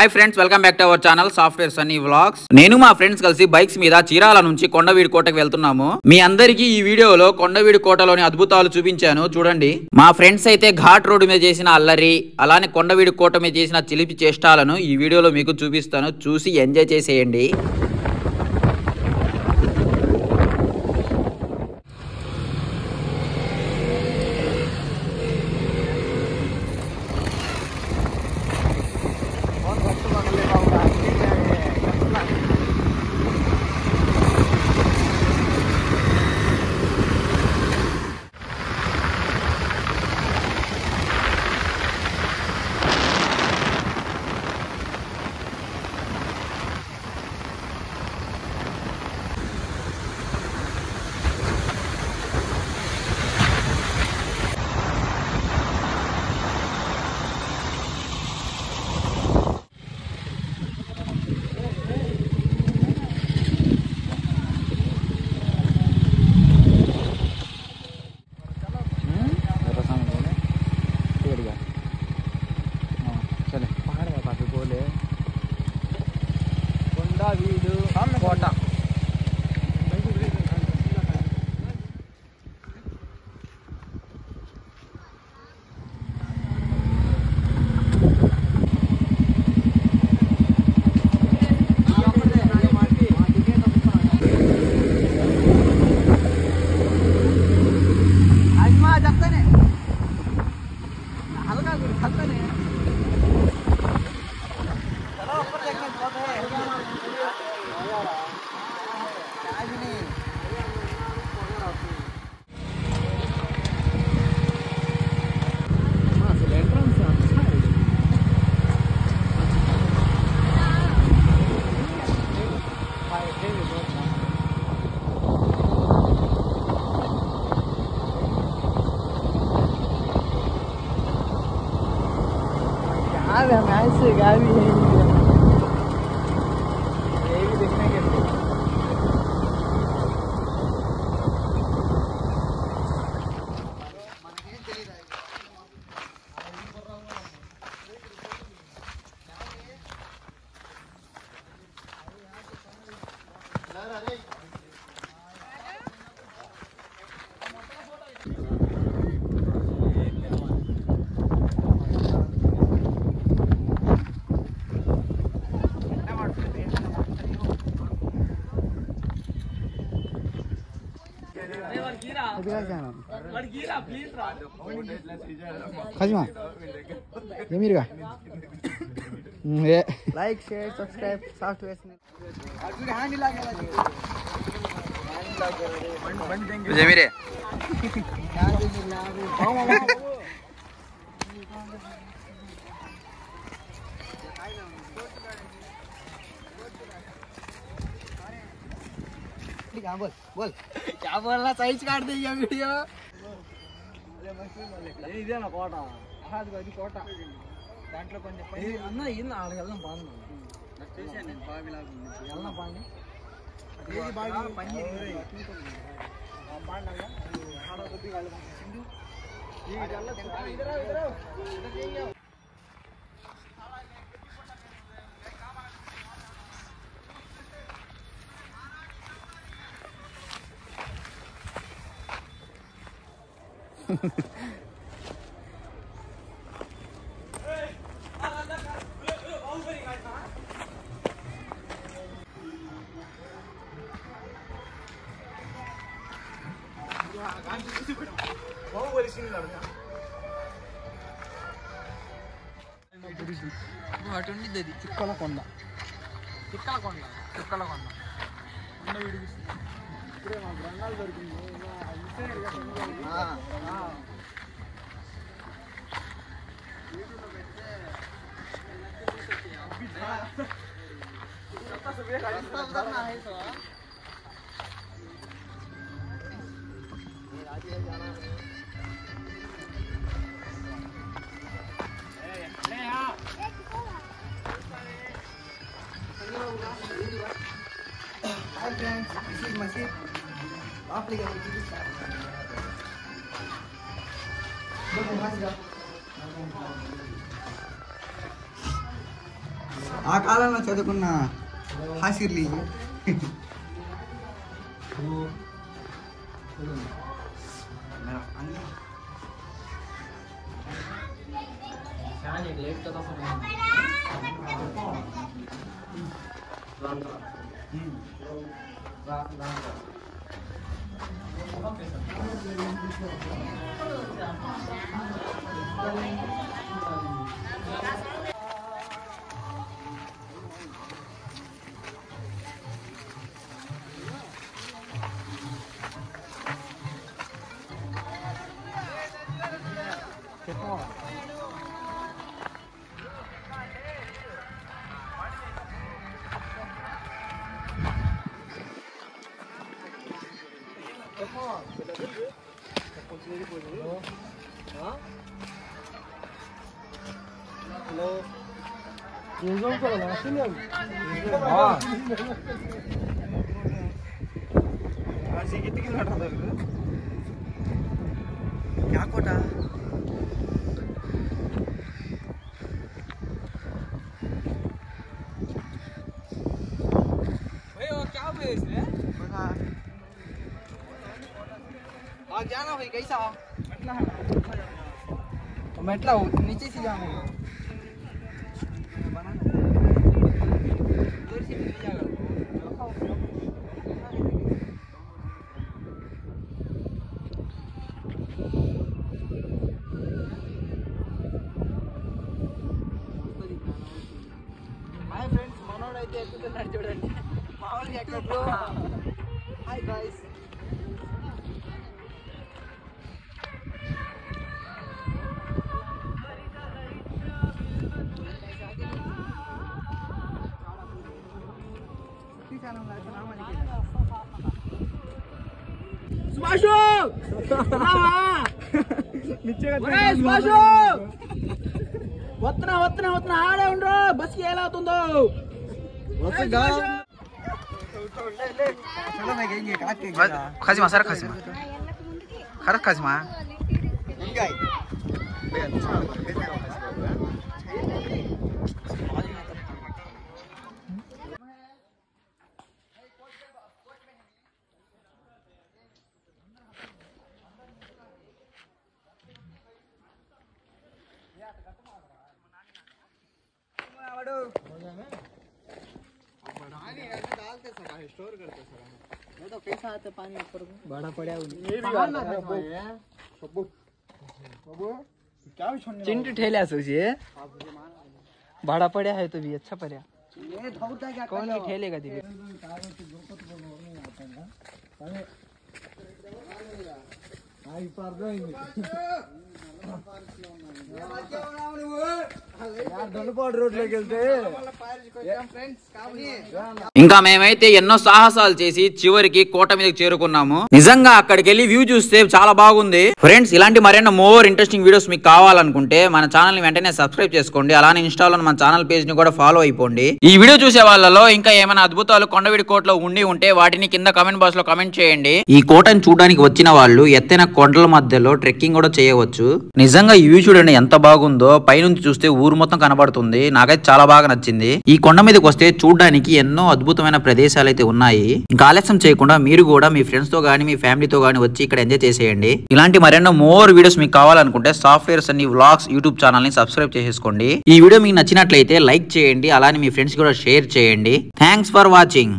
Hi friends, welcome back to our channel software Sunny vlogs. నేను మా friends కలిసి bikes మీద చీరాల నుంచి కొండవీడి కోటకి వెళ్తున్నాము. మీ అందరికీ ఈ వీడియోలో కొండవీడి కోటలోని అద్భుతాలు చూపించాను, చూడండి. మా ఫ్రెండ్స్ అయితే ఘాట్ రోడ్డు మీద చేసిన అల్లరి, అలానే కొండవీడి కోట మీద చేసిన చిలిపి చేష్టాలను ఈ వీడియోలో మీకు చూపిస్తాను. చూసి ఎంజాయ్ చేసేయండి. కోట हम ऐसे गाड़ी है ये भी देखने के लिए लाइक शेयर सब्सक्राइब सॉफ्टवेयर जमीरे बोल बोल क्या बोलना सही काट दे ये वीडियो ఇదే నా కోట అది కోట దాంట్లో కొంచెం అన్న ఇన్న ఆడ వెళ్దాం బాగుంది నాకు చేశాను నేను బావిలాగా వెళ్దాం బాగుంది ఏది బావి పని బాగుండాలా ఆడ కొద్దిగా వెళ్దాం సింధు ఈ వెళ్ళ అటుండిది అది చిక్కలకొండ చిక్కలకొండ చిక్కలకొండ ఇప్పుడే మాకు రంగాలు దొరికింది Hi friends, this is Masjid. After the video, ఆ కాలంలో చదువుకున్న హాసిర్లీ क्या कोटा जाना भाई कैसा मेटला नीचे से जाना हाय फ्रेंड्स మనోడైతే ఎక్కుతున్నాడు చూడండి మామూలుగా ఎక్కడు హాయ్ గైస్ సుభాషు రావా నిచ్చగా సుభాషు వస్తున్నా ఆడే ఉండ్రో బస్ కి ఎలా అవుతుందో వస్తుందా चलो मैं कहेंगे काट के खाजिमा सारा खाजिमा खरा खाजिमा गाय स्टोर करते सर वो तो कैसा आते पानी ऊपर को बड़ा पड़ा है ये भी आता है सबू सबू क्या भी छोड़ने चिंट ठेला सोचिए बड़ा पड़ा है तो भी अच्छा पड़ा ये धौता क्या कौन ही ठेलेगा दिवे आई पार दो ఇంకా మేమైతే ఎన్నో సాహసాలు చేసి చివరికి కోట మీదకి చేరుకున్నాము. నిజంగా అక్కడికి వెళ్ళి వ్యూ చూస్తే చాలా బాగుంది. ఫ్రెండ్స్ ఇలాంటి మరెన్నో మోర్ ఇంట్రెస్టింగ్ వీడియోస్ మీకు కావాలనుకుంటే మన ఛానల్ ని వెంటనే సబ్స్క్రైబ్ చేసుకోండి. అలానే ఇన్స్టాలో మన ఛానల్ పేజ్ ని కూడా ఫాలో అయిపోండి. ఈ వీడియో చూసే వాళ్ళలో ఇంకా ఏమైనా అద్భుతాలు కొండవీడి కోటలో ఉండి ఉంటే వాటిని కింద కామెంట్ బాక్స్ లో కామెంట్ చేయండి. ఈ కోటను చూడడానికి వచ్చిన వాళ్ళు ఎత్తైన కొండల మధ్యలో ట్రెక్కింగ్ కూడా చేయవచ్చు. నిజంగా ఈ వ్యూ చూడండి ఎంత బాగుందో. పైనుంచి చూస్తే ఊరు మొత్తం కనబడుతుంది. నాకైతే చాలా బాగా నచ్చింది. ఈ కొండ మీదకి వస్తే చూడడానికి ఎన్నో అద్భుతమైన ప్రదేశాలు అయితే ఉన్నాయి. ఇంకా ఆలస్యం చేయకుండా మీరు కూడా మీ ఫ్రెండ్స్ తో గానీ మీ ఫ్యామిలీతో గానీ వచ్చి ఇక్కడ ఎంజాయ్ చేసేయండి. ఇలాంటి మరెన్నో మోర్ వీడియోస్ మీకు కావాలనుకుంటే software Sunny vlogs YouTube channel ని సబ్స్క్రైబ్ చేసేసుకోండి. ఈ వీడియో మీకు నచ్చినట్లయితే లైక్ చేయండి. అలానే మీ ఫ్రెండ్స్ కూడా షేర్ చేయండి. Thanks for watching.